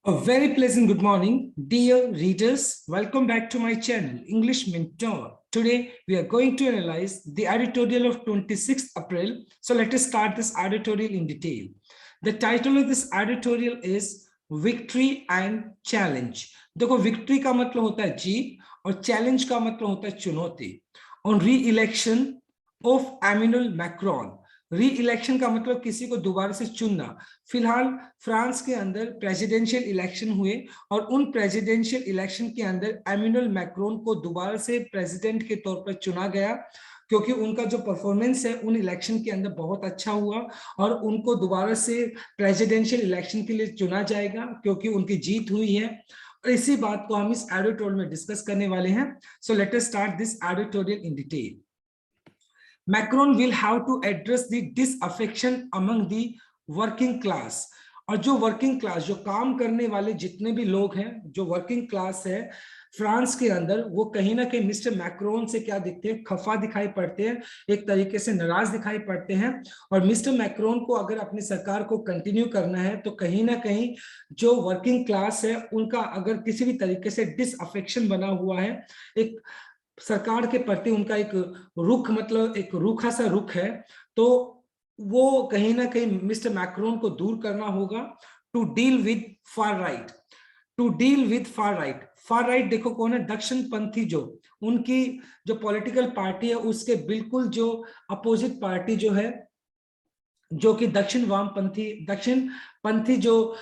A very pleasant good morning, dear readers. Welcome back to my channel, English Mentor. Today, we are going to analyze the editorial of 26th April. So let us start this editorial in detail. The title of this editorial is Victory and Challenge. देखो, victory का मतलब होता है जीत और challenge का मतलब होता है चुनौती. On re-election of Emmanuel Macron. री इलेक्शन का मतलब किसी को दोबारा से चुनना. फिलहाल फ्रांस के अंदर प्रेसिडेंशियल इलेक्शन हुए और उन प्रेसिडेंशियल इलेक्शन के अंदर एमेनुअल मैक्रोन को दोबारा से प्रेसिडेंट के तौर पर चुना गया क्योंकि उनका जो परफॉर्मेंस है उन इलेक्शन के अंदर बहुत अच्छा हुआ और उनको दोबारा से प्रेसिडेंशियल इलेक्शन के लिए चुना जाएगा क्योंकि उनकी जीत हुई है. और इसी बात को हम इस एडिटोरियल में डिस्कस करने वाले हैं. So let us start this editorial in detail. Macron will have to address the disaffection among the working class. और जो वर्किंग क्लास, जो काम करने वाले जितने भी लोग हैं, जो वर्किंग क्लास है फ्रांस के अंदर, वो कहीं ना कहीं मिस्टर मैक्रोन से क्या दिखते हैं, खफा दिखाई पड़ते हैं, एक तरीके से नाराज दिखाई पड़ते हैं. और मिस्टर मैक्रोन को अगर अपनी सरकार को कंटिन्यू करना है तो कहीं ना कहीं जो वर्किंग क्लास है उनका अगर किसी भी तरीके से डिसअफेक्शन बना हुआ है, एक सरकार के प्रति उनका एक रुख, मतलब एक रूखा सा रुख है, तो वो कहीं ना कहीं मिस्टर मैक्रोन को दूर करना होगा. To deal with far right. To deal with far right. Far right देखो कौन है, दक्षिण पंथी. जो उनकी जो पॉलिटिकल पार्टी है उसके बिल्कुल जो अपोजिट पार्टी जो है, जो कि दक्षिण पंथी जो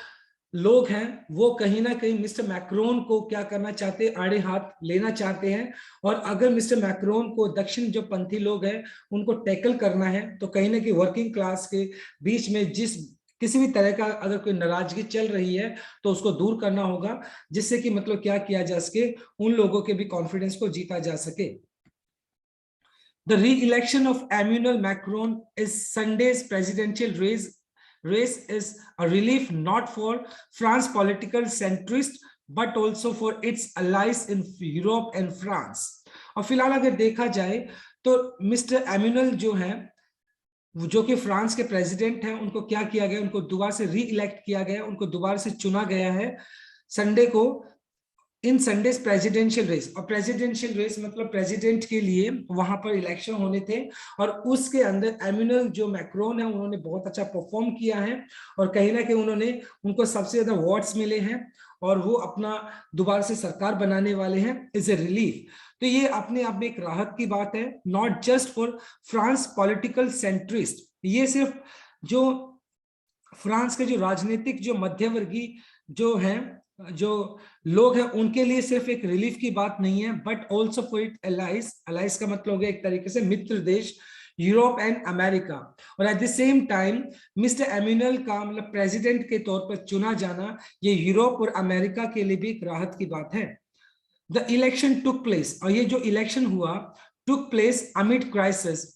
लोग हैं, वो कहीं ना कहीं मिस्टर मैक्रोन को क्या करना चाहते हैं, आड़े हाथ लेना चाहते हैं. और अगर मिस्टर मैक्रोन को दक्षिण जो पंथी लोग हैं उनको टैकल करना है तो कहीं ना कहीं वर्किंग क्लास के बीच में किसी भी तरह का अगर कोई नाराजगी चल रही है तो उसको दूर करना होगा, जिससे कि मतलब क्या किया जा सके, उन लोगों के भी कॉन्फिडेंस को जीता जा सके. The re-election of Emmanuel Macron is Sunday's presidential race is a relief not for France political centrists but also for its allies in Europe and France. और फिलहाल अगर देखा जाए तो मिस्टर एमेनुअल जो हैं, जो कि फ्रांस के प्रेसिडेंट हैं, उनको क्या किया गया, उनको दोबारा से री इलेक्ट किया गया, उनको दोबारा से चुना गया है संडे को इन संडेज प्रेसिडेंशियल रेस. और प्रेसिडेंशियल रेस मतलब प्रेसिडेंट के लिए वहां पर इलेक्शन होने थे और उसके अंदर एमेनुअल जो मैक्रोन है उन्होंने बहुत अच्छा परफॉर्म किया है और कहीं ना कहीं उनको सबसे ज्यादा वोट्स मिले हैं और वो अपना दोबारा से सरकार बनाने वाले हैं. Is a relief. तो ये अपने आप में एक राहत की बात है, not just for France political centrist. ये सिर्फ जो फ्रांस के जो राजनीतिक जो मध्यवर्गीय जो हैं, जो लोग हैं, उनके लिए सिर्फ एक रिलीफ की बात नहीं है, but also for it allies. Allies का मतलब हो गया एक तरीके से मित्र देश, यूरोप एंड अमेरिका. और at the same time mister Emmanuel का मतलब प्रेसिडेंट के तौर पर चुना जाना, ये यूरोप और अमेरिका के लिए भी एक राहत की बात है. The election took place. और ये जो इलेक्शन हुआ took place amid crisis,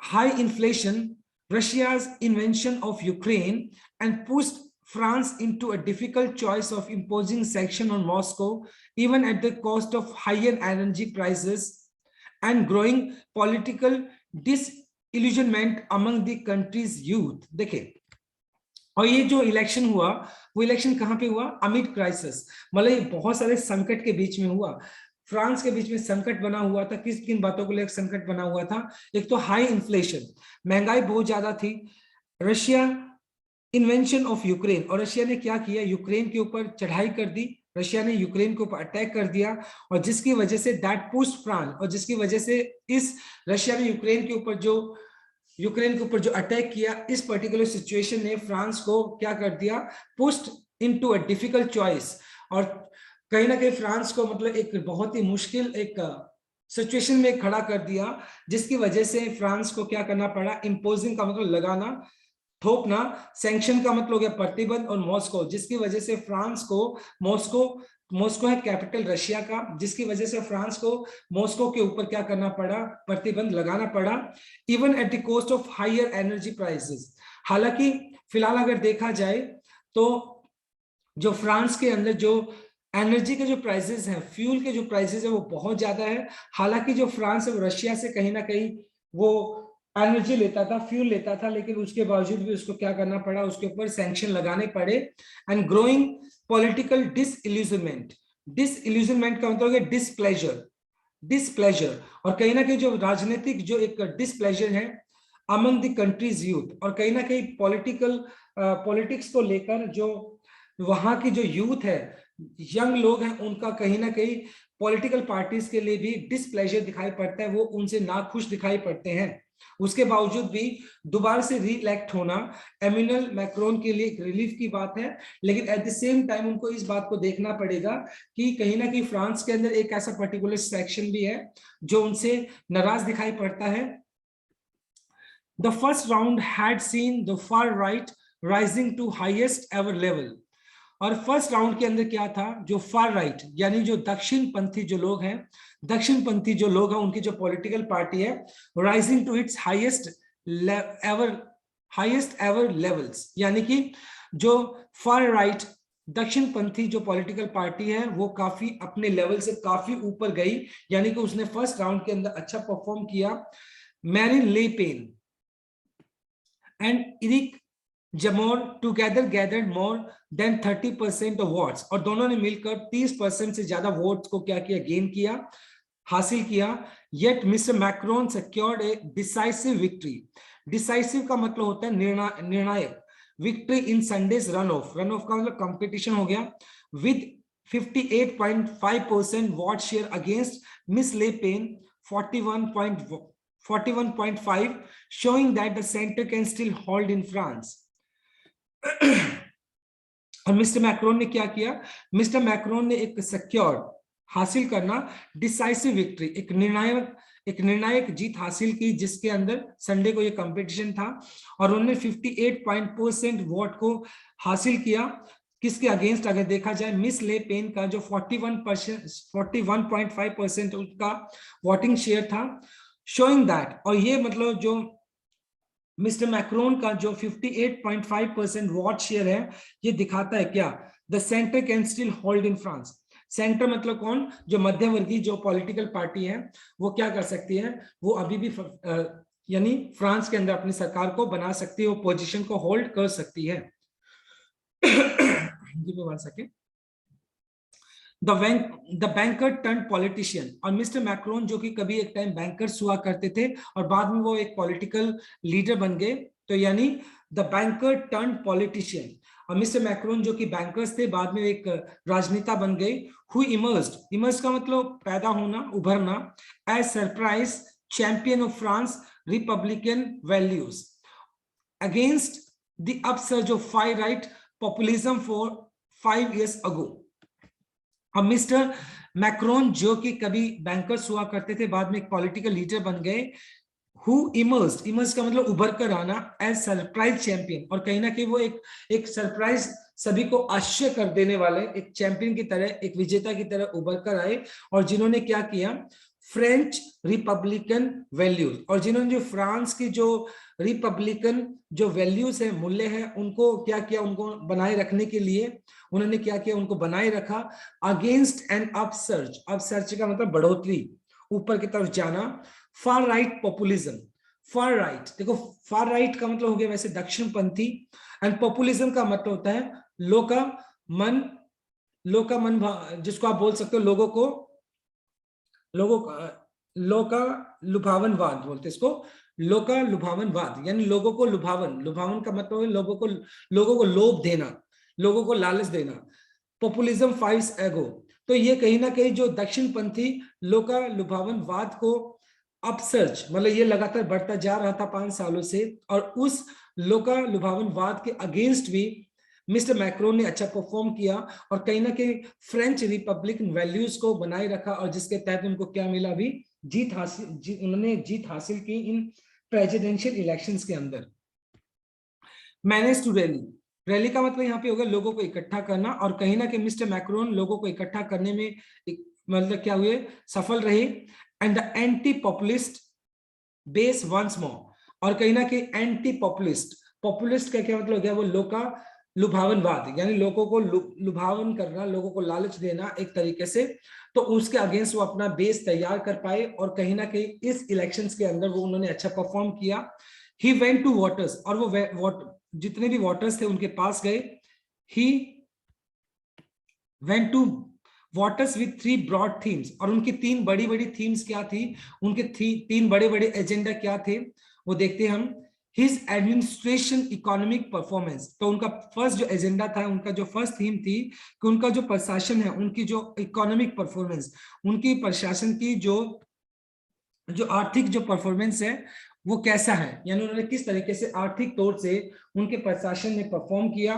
high inflation, Russia's invasion of Ukraine and pushed France into a difficult choice of imposing sanctions on Moscow, even at the cost of higher energy prices and growing political disillusionment among the country's youth. देखिए, और ये जो election हुआ वो election कहाँ पे हुआ, amid crisis, मतलब ये बहुत सारे संकट के बीच में हुआ. फ्रांस के बीच में संकट बना हुआ था. किन बातों को लेकर संकट बना हुआ था? एक तो हाई इन्फ्लेशन, महंगाई बहुत ज्यादा थी. रशिया इन्वेंशन ऑफ यूक्रेन, और रशिया ने क्या किया, यूक्रेन के ऊपर चढ़ाई कर दी. रशिया ने यूक्रेन के ऊपर अटैक कर दिया और जिसकी वजह से दैट पुश्ड फ्रांस, और जिसकी वजह से इस रशिया ने यूक्रेन के ऊपर जो अटैक किया, इस पर्टिकुलर सिचुएशन ने फ्रांस को क्या कर दिया, pushed into a difficult choice. और कहीं ना कहीं फ्रांस को मतलब एक बहुत ही मुश्किल एक सिचुएशन में खड़ा कर दिया, जिसकी वजह से फ्रांस को क्या करना पड़ा, इंपोजिंग का मतलब लगाना, थोपना, सैंक्शन का मतलब हो गया प्रतिबंध, और मॉस्को, जिसकी वजह से फ्रांस को मॉस्को है कैपिटल रशिया का, जिसकी वजह से फ्रांस को मॉस्को के ऊपर क्या करना पड़ा, प्रतिबंध लगाना पड़ा, even at the cost of higher energy prices. हालांकि फिलहाल अगर देखा जाए तो जो फ्रांस के अंदर जो एनर्जी के जो प्राइसेस हैं, फ्यूल के जो प्राइसेस है वो बहुत ज्यादा है. हालांकि जो फ्रांस है वो रशिया से कहीं ना कहीं वो एनर्जी लेता था, फ्यूल लेता था, लेकिन उसके बावजूद भी उसको क्या करना पड़ा, उसके ऊपर सैंक्शन लगाने पड़े। And growing political disillusionment, disillusionment का मतलब है डिसप्लेजर, डिसप्लेजर, और कहीं ना कहीं जो राजनीतिक जो एक डिसप्लेजर है अमंग द कंट्रीज यूथ, और कहीं ना कहीं पॉलिटिक्स को लेकर जो वहां की जो यूथ है, यंग लोग हैं, उनका कहीं ना कहीं पॉलिटिकल पार्टीज के लिए भी डिसप्लेजर दिखाई पड़ता है, वो उनसे नाखुश दिखाई पड़ते हैं। उसके बावजूद भी दोबारा से री इलेक्ट होना एमिनल मैक्रोन के लिए एक रिलीफ की बात है, लेकिन एट द सेम टाइम उनको इस बात को देखना पड़ेगा कि कहीं ना कहीं फ्रांस के अंदर एक ऐसा पर्टिकुलर सेक्शन भी है जो उनसे नाराज दिखाई पड़ता है। The first round had seen the far right rising to highest ever level, और फर्स्ट राउंड के अंदर क्या था, जो फार राइट यानी जो दक्षिण पंथी जो लोग हैं, दक्षिण पंथी जो लोग हैं, उनकी जो पॉलिटिकल पार्टी है rising to its highest ever levels, यानी कि जो फार राइट दक्षिण पंथी जो पॉलिटिकल पार्टी है वो काफी अपने लेवल से काफी ऊपर गई, यानी कि उसने फर्स्ट राउंड के अंदर अच्छा परफॉर्म किया। Marine Le Pen and Eric Zemmour together gathered more than 30% of votes, और दोनों ने मिलकर 30% से ज्यादा वोट्स को क्या किया, गेन किया, हासिल किया। येट मिस्टर मैक्रोन सिक्योर्ड ए डिसाइसिव विक्ट्री, डिसाइसिव का मतलब होता है निर्णायक, victory in Sundays run of, run of का मतलब कंपटीशन हो गया, with 58.5% vote share against miss Le pen 41.5, showing that the center can still hold in France. और मिस्टर मैक्रोन ने क्या किया, मिस्टर मैक्रोन ने एक सिक्योर हासिल करना, डिसाइसिव विक्ट्री, एक निर्णायक जीत हासिल की, जिसके अंदर संडे को ये कंपटीशन था, और उन्होंने 58% वोट को हासिल किया। किसके अगेंस्ट, अगर देखा जाए मिस ले पेन का जो 41.5% उसका वोटिंग शेयर था, शोइंग दैट, और ये मतलब जो मिस्टर मैक्रोन का जो 58.5% वोट शेयर है, ये दिखाता है क्या, the centre can still hold in France. Centre मतलब कौन, जो मध्यवर्गीय जो पॉलिटिकल पार्टी है वो क्या कर सकती है, वो अभी भी यानी फ्रांस के अंदर अपनी सरकार को बना सकती है, वो पोजीशन को होल्ड कर सकती है। द बैंकर टर्न पॉलिटिशियन, और मिस्टर मैक्रोन जो कि कभी एक टाइम बैंकर्स हुआ करते थे और बाद में वो एक पॉलिटिकल लीडर बन गए, तो यानी द बैंकर टर्न पॉलिटिशियन, और मिस्टर मैक्रोन जो कि बैंकर्स थे बाद में एक राजनेता बन गए। हु इमर्ज्ड का मतलब पैदा होना, उभरना, as surprise champion of France republican values against the upsurge of far right populism for 5 years ago। हम मिस्टर मैक्रोन जो कि कभी बैंकर्स हुआ करते थे बाद में एक पॉलिटिकल लीडर बन गए, हु इमर्ज का मतलब उभर कर आना, एज सरप्राइज चैंपियन, और कहीं ना कहीं वो एक सरप्राइज सभी को आश्चर्य कर देने वाले एक चैंपियन की तरह, एक विजेता की तरह उभर कर आए, और जिन्होंने क्या किया, फ्रेंच रिपब्लिकन वैल्यूज, और जिन्होंने जो फ्रांस की जो रिपब्लिकन जो वैल्यूज है, मूल्य है, उनको क्या किया, उनको बनाए रखने के लिए उन्होंने क्या किया, उनको बनाए रखा। अगेंस्ट एन अपसर्ज, अपसर्ज का मतलब बढ़ोतरी, ऊपर की तरफ जाना। फार राइट पॉपुलिज्म, फार राइट देखो, फार राइट का मतलब हो गया वैसे दक्षिण पंथी, एंड पॉपुलिज्म का मतलब होता है लोका मन जिसको आप बोल सकते हो लोका लुभावनवाद बोलते इसको, लोका लुभावनवाद, यानी लोगों को लुभावन का मतलब है लोगों को लोभ देना, लोगों को लालच देना। पॉपुलिज्म फाइव्स एगो, तो ये कहीं ना कहीं जो दक्षिण पंथी लोका लुभावनवाद को अपसर्ज मतलब ये लगातार बढ़ता जा रहा था 5 सालों से, और उस लोका लुभावनवाद के अगेंस्ट भी मिस्टर मैक्रोन ने अच्छा परफॉर्म किया, और कहीं ना कहीं फ्रेंच रिपब्लिकन वैल्यूज को बनाए रखा, और जिसके तहत उनको क्या मिला, अभी उन्होंने जीत हासिल की इन प्रेसिडेंशियल इलेक्शंस के अंदर। मैनेज टू रैली का मतलब यहाँ पे होगा लोगों को इकट्ठा करना, और कहीं ना कहीं मिस्टर मैक्रोन लोगों को इकट्ठा करने में मतलब क्या हुए, सफल रहे। And the anti populist base once more, और कहीं ना कहीं एंटी पॉपुलिस्ट का क्या मतलब हो गया, वो लोका लुभावनवाद, यानी लोगों को लुभावन करना, लोगों को लालच देना एक तरीके से, तो उसके अगेंस्ट वो अपना बेस तैयार कर पाए और कहीं ना कहीं इस इलेक्शंस के अंदर वो उन्होंने अच्छा परफॉर्म किया। ही वेंट टू वोटर्स, और वो जितने भी वोटर्स थे उनके पास गए। He went to voters with 3 broad themes, और उनकी 3 बड़ी बड़ी थीम्स क्या थी, उनके 3 बड़े बड़े एजेंडा क्या थे, वो देखते हैं हम। हिज एडमिनिस्ट्रेशन इकोनॉमिक परफॉर्मेंस, तो उनका फर्स्ट जो एजेंडा था, उनका जो फर्स्ट थीम थी कि उनका जो प्रशासन है, उनकी जो इकोनॉमिक परफॉर्मेंस, उनकी प्रशासन की जो आर्थिक जो परफॉर्मेंस है वो कैसा है, यानी उन्होंने किस तरीके से आर्थिक तौर से उनके प्रशासन ने परफॉर्म किया।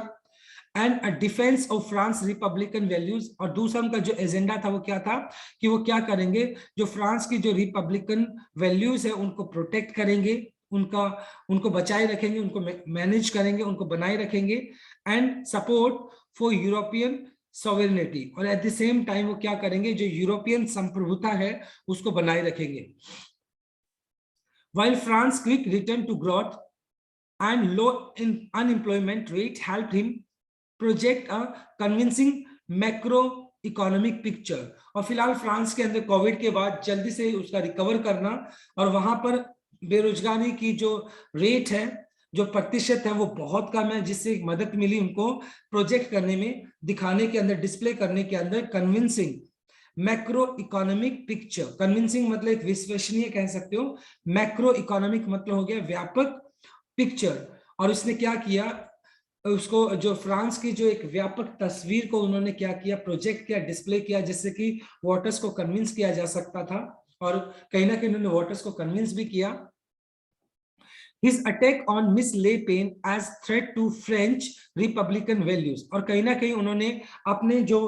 And a defence of France republican values, और दूसरा उनका जो एजेंडा था वो क्या था कि वो क्या करेंगे, जो फ्रांस की जो रिपब्लिकन वैल्यूज है उनको प्रोटेक्ट करेंगे, उनको बचाए रखेंगे, उनको मैनेज करेंगे, उनको बनाए रखेंगे। And support for European sovereignty, और एट द सेम टाइम वो क्या करेंगे, जो यूरोपियन संप्रभुता है उसको बनाए रखेंगे। While France quick return to growth and low unemployment rate helped him project a convincing macro economic picture, और फिलहाल फ्रांस के अंदर कोविड के बाद जल्दी से उसका रिकवर करना, और वहां पर बेरोजगारी की जो रेट है, जो प्रतिशत है वो बहुत कम है, जिससे मदद मिली उनको प्रोजेक्ट करने में, दिखाने के अंदर, डिस्प्ले करने के अंदर convincing macro economic picture. Convincing मतलब एक विश्वसनीय कह सकते हो, मैक्रो इकोनॉमिक मतलब हो गया व्यापक पिक्चर। और उसने क्या किया, उसको जो फ्रांस की जो एक व्यापक तस्वीर को उन्होंने क्या किया, प्रोजेक्ट किया, डिस्प्ले किया, जिससे कि वोटर्स को कन्विंस किया जा सकता था, और कहीं ना कहीं उन्होंने वोटर्स को कन्विंस भी किया। His attack on Miss Le Pen as threat to French Republican values, और कहीं ना कहीं उन्होंने अपने जो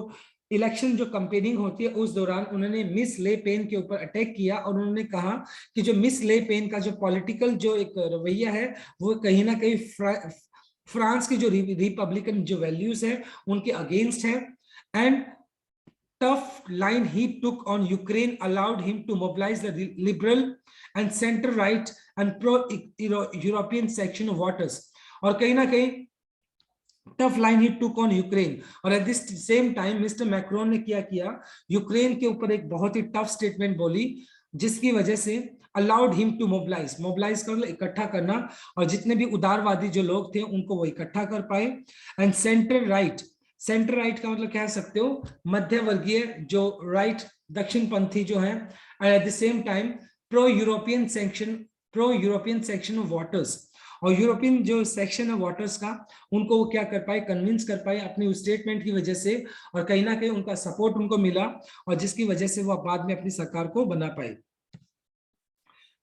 इलेक्शन जो कंपेनिंग होती है उस दौरान उन्होंने मिस ले पेन के ऊपर अटैक किया, और उन्होंने कहा कि जो मिस ले पेन का जो पॉलिटिकल जो एक रवैया है वो कहीं ना कहीं फ्रांस की जो रिपब्लिकन जो वैल्यूज है उनके अगेंस्ट है। And tough line he took on Ukraine allowed him to mobilize the liberal and center right and pro-European section of voters, और कहीं ना कहीं tough line he took on Ukraine, और at this same time mister Macron ने क्या किया, Ukraine के ऊपर एक बहुत ही टफ स्टेटमेंट बोली, जिसकी वजह से अलाउड हिम टू मोबिलाइज कर इकट्ठा करना, और जितने भी उदारवादी जो लोग थे उनको वो इकट्ठा कर पाए। एंड सेंटर राइट का मतलब कह सकते हो मध्य वर्गीय जो राइट दक्षिणपंथी जो है, at the same time pro European section of voters, और यूरोपियन जो सेक्शन है वोटर्स का उनको वो क्या कर पाए, कन्विंस कर पाए अपनी उस स्टेटमेंट की वजह से, और कहीं ना कहीं उनका सपोर्ट उनको मिला, और जिसकी वजह से वो बाद में अपनी सरकार को बना पाए।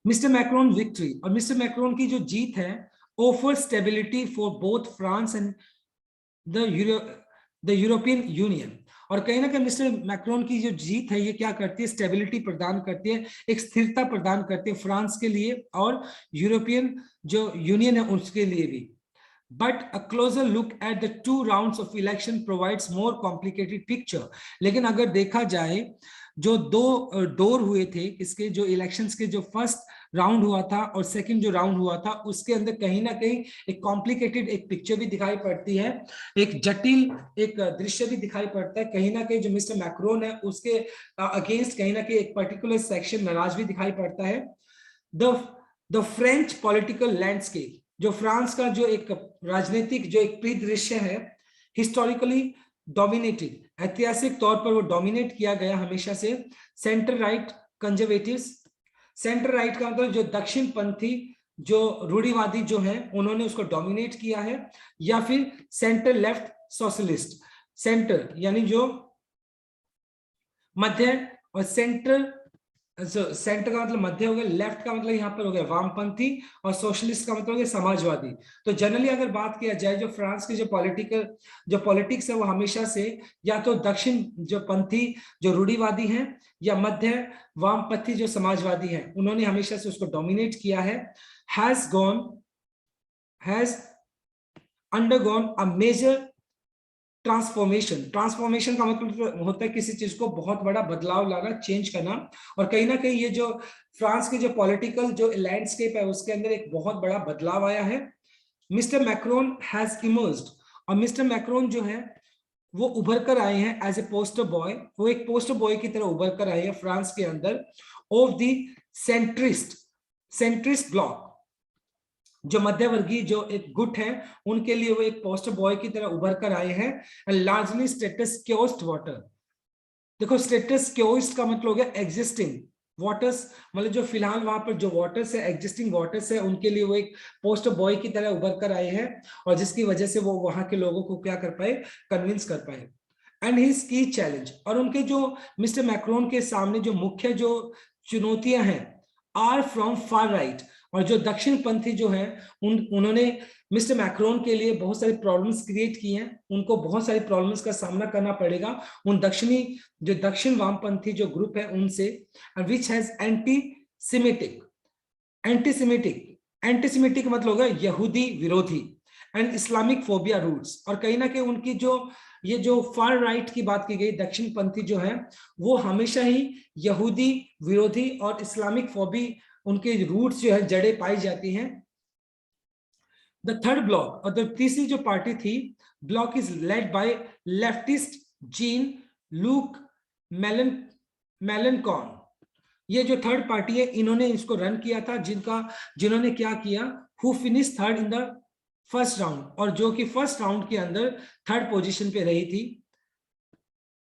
मिस्टर मैक्रोन विक्ट्री, और मिस्टर मैक्रोन की जो जीत है offer stability for both France and the European union, और कहीं ना कहीं मिस्टर मैक्रोन की जो जीत है ये क्या करती है, स्टेबिलिटी प्रदान करती है, एक स्थिरता प्रदान करती है फ्रांस के लिए और यूरोपियन जो यूनियन है उसके लिए भी। But a closer look at the 2 rounds of election provides more complicated picture. लेकिन अगर देखा जाए जो 2 दौर हुए थे इसके, जो इलेक्शंस के जो फर्स्ट राउंड हुआ था और सेकंड जो राउंड हुआ था, उसके अंदर कहीं ना कहीं एक कॉम्प्लिकेटेड एक पिक्चर भी दिखाई पड़ती है, एक जटिल एक दृश्य भी दिखाई पड़ता है। कहीं ना कहीं जो मिस्टर मैक्रोन है उसके अगेंस्ट कहीं ना कहीं एक पर्टिकुलर सेक्शन नाराज भी दिखाई पड़ता है। द फ्रेंच पॉलिटिकल लैंडस्केप, जो फ्रांस का जो एक राजनीतिक जो एक परिदृश्य है, हिस्टोरिकली डोमिनेटेड, ऐतिहासिक तौर पर वो डोमिनेट किया गया हमेशा से centre right conservatives. Centre right का मतलब जो दक्षिणपंथी जो रूढ़िवादी जो है उन्होंने उसको डोमिनेट किया है, या फिर सेंटर लेफ्ट सोशलिस्ट, सेंटर यानी जो मध्य, और सेंटर का मतलब मध्य हो गया, लेफ्ट का मतलब यहाँ पर हो गया वामपंथी, और सोशलिस्ट का मतलब हो गया समाजवादी। तो जनरली अगर बात किया जाए जो फ्रांस की जो पॉलिटिक्स है वो हमेशा से या तो दक्षिण जो पंथी जो रूढ़िवादी हैं या मध्य वामपंथी जो समाजवादी हैं, उन्होंने हमेशा से उसको डोमिनेट किया है। Has undergone a major transformation का मतलब होता है किसी चीज को बहुत बड़ा बदलाव लाना, चेंज करना, और कहीं ना कहीं ये जो फ्रांस के जो पॉलिटिकल जो लैंडस्केप है उसके अंदर एक बहुत बड़ा बदलाव आया है। मिस्टर मैक्रोन हैज इमर्ज्ड और मिस्टर मैक्रोन जो है वो उभर कर आए हैं एज ए पोस्टर बॉय, वो एक पोस्टर बॉय की तरह उभर कर आए हैं फ्रांस के अंदर ऑफ द सेंट्रिस्ट ब्लॉक, जो मध्यवर्गीय जो एक गुट है उनके लिए वो एक पोस्टर बॉय की तरह उभर कर आए हैं। एंड लार्जली स्टेटस क्योस्ट वाटर, देखो स्टेटस क्योस्ट का मतलब हो गया एग्जिस्टिंग वाटर्स, मतलब जो फिलहाल वहां पर जो वाटर्स है, एग्जिस्टिंग वाटर्स है, उनके लिए वो एक पोस्टर बॉय की तरह उभर कर आए हैं, और जिसकी वजह से वो वहां के लोगों को क्या कर पाए, कन्विंस कर पाए। एंड हिज की चैलेंज, और उनके जो मिस्टर मैक्रोन के सामने जो मुख्य जो चुनौतियां हैं, आर फ्रॉम फार राइट, और जो दक्षिण पंथी जो हैं उन्होंने मिस्टर मैक्रोन के लिए बहुत सारी प्रॉब्लम्स क्रिएट की हैं, उनको बहुत सारी प्रॉब्लम्स का सामना करना पड़ेगा उन दक्षिण वामपंथी जो ग्रुप है उनसे, विच हैज एंटीसेमिटिक मतलब होगा यहूदी विरोधी, एंड इस्लामिक फोबिया रूट्स, और कहीं ना कहीं उनकी ये जो फार राइट की बात की गई दक्षिण पंथी जो है वो हमेशा ही यहूदी विरोधी और इस्लामिक फोबी उनके रूट्स जो है जड़े पाई जाती हैं। द थर्ड ब्लॉक, और द तीसरी जो पार्टी थी, bloc is led by leftist Jean Luc Melenchon. ये जो थर्ड पार्टी है इन्होंने इसको रन किया था, जिन्होंने क्या किया, who finish third in the first round, और जो कि फर्स्ट राउंड के अंदर थर्ड पोजीशन पे रही थी।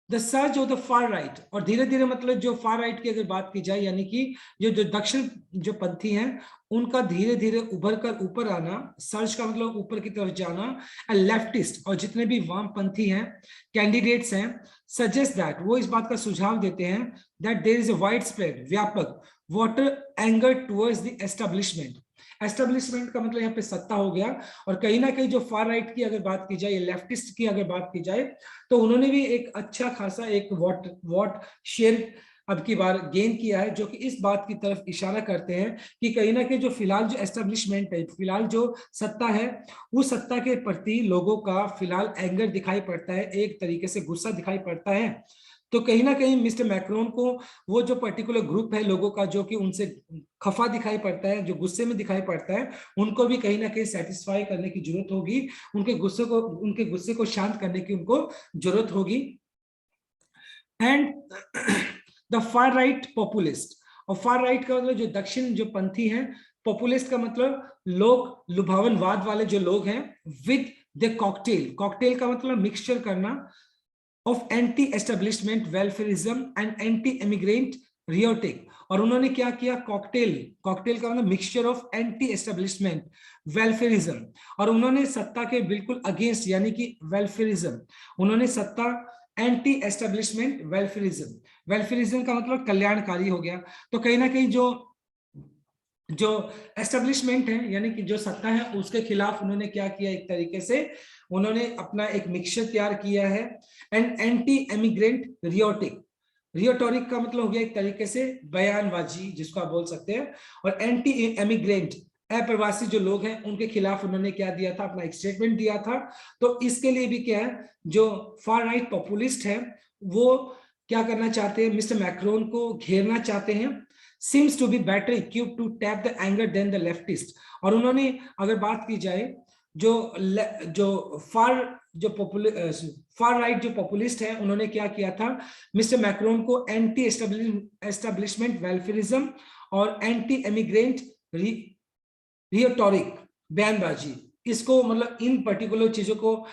The surge of the far right, और धीरे धीरे मतलब जो फार राइट की अगर बात की जाए, यानी कि जो दक्षिण जो पंथी हैं उनका धीरे धीरे उभर कर ऊपर आना, सर्च का मतलब ऊपर की तरफ जाना, एंड लेफ्टिस्ट और जितने भी वामपंथी हैं कैंडिडेट्स हैं, सजेस्ट दैट, वो इस बात का सुझाव देते हैं that there is a wide spread व्यापक voter anger towards the establishment. Establishment का मतलब यहाँ पे सत्ता हो गया, और कहीं ना कहीं जो फार राइट की अगर बात की जाए, लेफ्टिस्ट की अगर बात की जाए, तो उन्होंने भी एक अच्छा खासा एक वोट शेयर अब की बार गेन किया है, जो कि इस बात की तरफ इशारा करते हैं कि कहीं ना कहीं जो फिलहाल जो एस्टेब्लिशमेंट है, फिलहाल जो सत्ता है, उस सत्ता के प्रति लोगों का फिलहाल एंगर दिखाई पड़ता है, एक तरीके से गुस्सा दिखाई पड़ता है। तो कहीं ना कहीं मिस्टर मैक्रोन को वो जो पर्टिकुलर ग्रुप है लोगों का जो कि उनसे खफा दिखाई पड़ता है, जो गुस्से में दिखाई पड़ता है, उनको भी कहीं ना कहीं सेटिस्फाई करने की जरूरत होगी, उनके गुस्से को शांत करने की उनको जरूरत होगी। And the far right populist, और फार राइट का मतलब जो दक्षिण जो पंथी हैं, पॉपुलिस्ट का मतलब लोग लुभावनवाद वाले जो लोग हैं, विद द कॉकटेल का मतलब मिक्सचर करना of anti establishment welfarism and anti immigrant rhetoric, और उन्होंने क्या किया, कॉकटेल का मतलब mixture of anti establishment welfarism, और उन्होंने सत्ता के बिल्कुल अगेंस्ट यानी कि वेलफेयरिज्म, उन्होंने सत्ता एंटी एस्टेब्लिशमेंट वेलफेयरिज्म का मतलब कल्याणकारी हो गया। तो कहीं ना कहीं जो एस्टेब्लिशमेंट है यानी कि जो सत्ता है उसके खिलाफ उन्होंने क्या किया, एक तरीके से उन्होंने अपना एक मिक्सचर तैयार किया है। एंड एंटी इमिग्रेंट रियोटोरिक का मतलब हो गया एक तरीके से बयानबाजी जिसको आप बोल सकते हैं, और एंटी इमिग्रेंट अप्रवासी जो लोग हैं उनके खिलाफ उन्होंने क्या दिया था, अपना एक स्टेटमेंट दिया था। तो इसके लिए भी क्या है, जो फार राइट पॉपुलिस्ट है वो क्या करना चाहते हैं, मिस्टर मैक्रोन को घेरना चाहते हैं, seems to be better equipped to tap the anger than the leftist। और उन्होंने अगर बात की जाए जो फार राइट जो पॉपुलिस्ट है उन्होंने क्या किया था, मिस्टर मैक्रोन को एंटी एस्टेब्लिशमेंट वेलफेयरिज्म और एंटी इमिग्रेंट रियोटोरिक बयानबाजी, इसको मतलब इन पर्टिकुलर चीजों को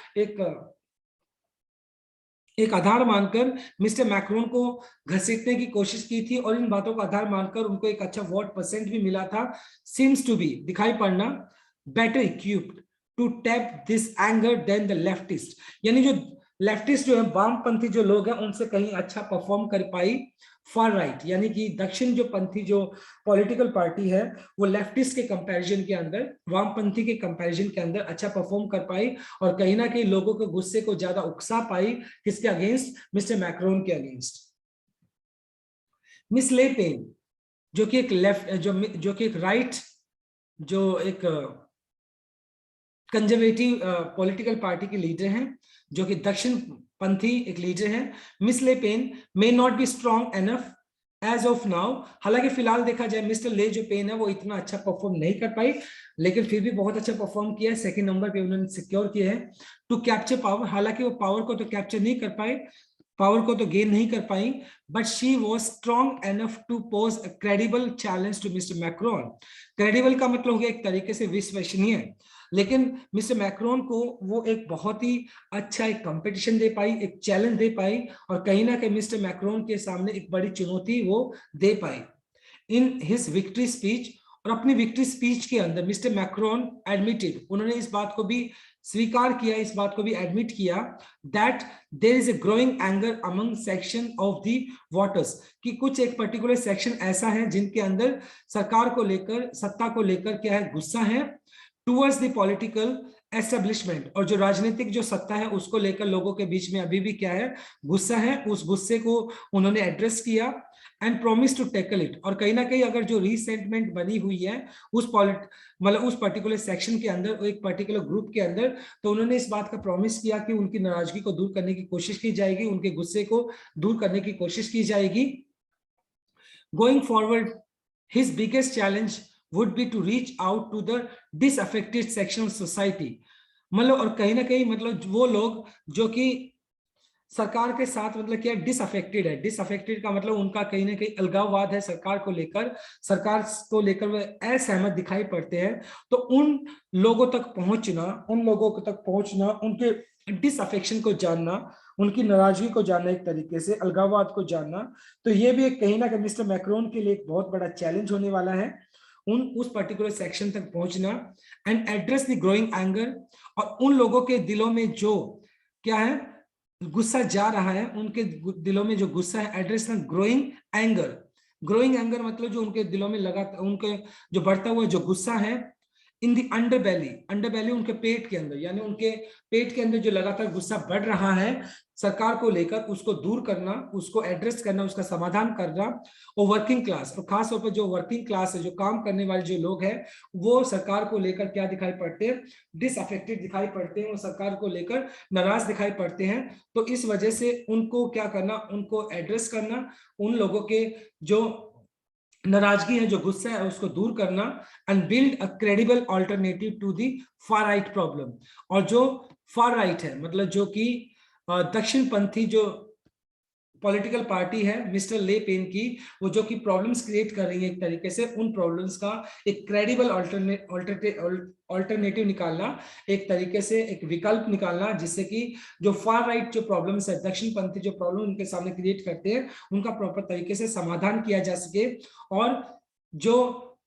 एक आधार मानकर मिस्टर मैक्रोन को घसीटने की कोशिश की थी, और इन बातों का आधार मानकर उनको एक अच्छा वोट परसेंट भी मिला था। सीम्स टू बी दिखाई पड़ना better equipped to tap this anger than the leftist, यानी जो लेफ्टिस्ट जो है वामपंथी जो लोग हैं उनसे कहीं अच्छा परफॉर्म कर पाई फार राइट, यानी कि दक्षिण जो पंथी जो पॉलिटिकल पार्टी है वो लेफ्टिस्ट के कंपैरिजन के अंदर, वामपंथी के कंपैरिजन के अंदर अच्छा परफॉर्म कर पाई, और कहीं ना कहीं लोगों के गुस्से को ज्यादा उकसा पाई, किसके अगेंस्ट, मिस्टर मैक्रोन के अगेंस्ट। मिस ले पेन जो कि एक लेफ्ट जो कि एक राइट जो एक कंजर्वेटिव पॉलिटिकल पार्टी के लीडर हैं, जो कि दक्षिण पंथी एक लीडर हैं। Miss Le Pen may not be strong enough as of now. हालांकि फिलहाल देखा जाए मिस्टर ले जो पेन है वो इतना अच्छा परफॉर्म नहीं कर पाई, लेकिन फिर भी बहुत अच्छा परफॉर्म किया है, सेकंड नंबर पे उन्होंने सिक्योर किया है। टू कैप्चर पावर, हालांकि वो पावर को तो कैप्चर नहीं कर पाए, पावर को तो गेन नहीं कर पाई, but she was strong enough to pose a credible challenge to mister Macron. Credible का मतलब हो गया एक तरीके से विश्वसनीय, लेकिन मिस्टर मैक्रोन को वो एक बहुत ही अच्छा एक कंपटीशन दे पाई, एक चैलेंज दे पाई, और कहीं ना कहीं मिस्टर मैक्रोन के सामने एक बड़ी चुनौती वो दे पाई इन हिज विक्ट्री स्पीच। और अपनी विक्ट्री स्पीच के अंदर मिस्टर मैक्रोन एडमिटेड, उन्होंने इस बात को भी स्वीकार किया, इस बात को भी एडमिट किया that there is a growing anger among section of the voters, कि कुछ एक पर्टिकुलर सेक्शन ऐसा है जिनके अंदर सरकार को लेकर, सत्ता को लेकर क्या है, गुस्सा है, टुवर्ड्स द पॉलिटिकल एस्टेब्लिशमेंट, और जो राजनीतिक जो सत्ता है उसको लेकर लोगों के बीच में अभी भी क्या है, गुस्सा है। उस गुस्से को उन्होंने एड्रेस किया and promise to tackle it. और कहीं ना कहीं अगर जो रीसेंटमेंट बनी हुई है उस मतलब उस पर्टिकुलर सेक्शन के अंदर, एक पर्टिकुलर ग्रुप के अंदर, तो उन्होंने इस बात का प्रॉमिस किया कि उनकी नाराजगी को दूर करने की कोशिश की जाएगी, उनके गुस्से को दूर करने की कोशिश की जाएगी। Going forward his biggest challenge would be to reach out to the disaffected section of society, मतलब और कहीं ना कहीं मतलब वो लोग जो कि सरकार के साथ मतलब क्या डिसअफेक्टेड है, डिसअफेक्टेड का मतलब उनका कहीं ना कहीं अलगाववाद है सरकार को लेकर, सरकार को लेकर वे असहमत दिखाई पड़ते हैं, तो उन लोगों तक पहुंचना, उन लोगों तक पहुंचना, उनके डिसअफेक्शन को जानना, उनकी नाराजगी को जानना, एक तरीके से अलगाववाद को जानना, तो ये भी एक कहीं ना कहीं मिस्टर मैक्रोन के लिए एक बहुत बड़ा चैलेंज होने वाला है, उस पर्टिकुलर सेक्शन तक पहुंचना and address the growing anger, और उन लोगों के दिलों में जो क्या है, गुस्सा जा रहा है, उनके दिलों में जो गुस्सा है, एड्रेस ना ग्रोइंग एंगर। ग्रोइंग एंगर मतलब जो उनके दिलों में लगातार उनके जो बढ़ता हुआ जो गुस्सा है, इन दी अंडरबेली, अंडरबेली उनके पेट के अंदर, यानी उनके पेट के अंदर जो लगातार गुस्सा बढ़ रहा है सरकार को लेकर, उसको दूर करना, उसको एड्रेस करना, उसका समाधान करना। और वर्किंग क्लास, और खास तौर पर जो वर्किंग क्लास है, जो काम करने वाले जो लोग हैं, वो सरकार को लेकर क्या दिखाई पड़ते हैं, डिसअफेक्टेड दिखाई पड़ते हैं, वो सरकार को लेकर नाराज दिखाई पड़ते हैं। तो इस वजह से उनको क्या करना, उनको एड्रेस करना, उन लोगों के जो नाराजगी है, जो गुस्सा है, उसको दूर करना and build a credible alternative to the far right problem. और जो फार राइट है मतलब जो कि दक्षिण पंथी जो पॉलिटिकल पार्टी है मिस्टर ले पेन की, वो जो कि प्रॉब्लम्स क्रिएट कर रही है एक तरीके से, उन प्रॉब्लम्स का एक क्रेडिबल ऑल्टरनेटिव निकालना, एक तरीके से एक विकल्प निकालना, जिससे कि जो फार राइट जो प्रॉब्लम्स है, दक्षिण पंथी जो प्रॉब्लम उनके सामने क्रिएट करते हैं, उनका प्रॉपर तरीके से समाधान किया जा सके। और जो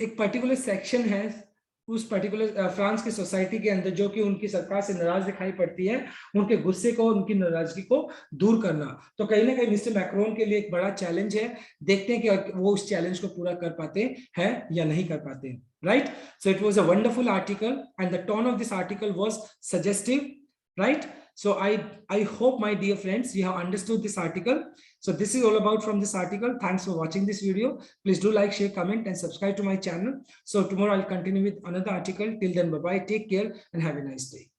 एक पर्टिकुलर सेक्शन है उस पर्टिकुलर फ्रांस की सोसाइटी के अंदर जो कि उनकी सरकार से नाराज दिखाई पड़ती है, उनके गुस्से को, उनकी नाराजगी को दूर करना, तो कहीं ना कहीं मिस्टर मैक्रोन के लिए एक बड़ा चैलेंज है। देखते हैं कि वो उस चैलेंज को पूरा कर पाते हैं या नहीं कर पाते हैं। Right, so it was a wonderful article and the tone of this article was suggestive, right? So I hope, my dear friends, you have understood this article. So this is all about from this article. Thanks for watching this video. Please do like, share, comment and subscribe to my channel. So tomorrow I'll continue with another article. Till then, bye bye, take care and have a nice day.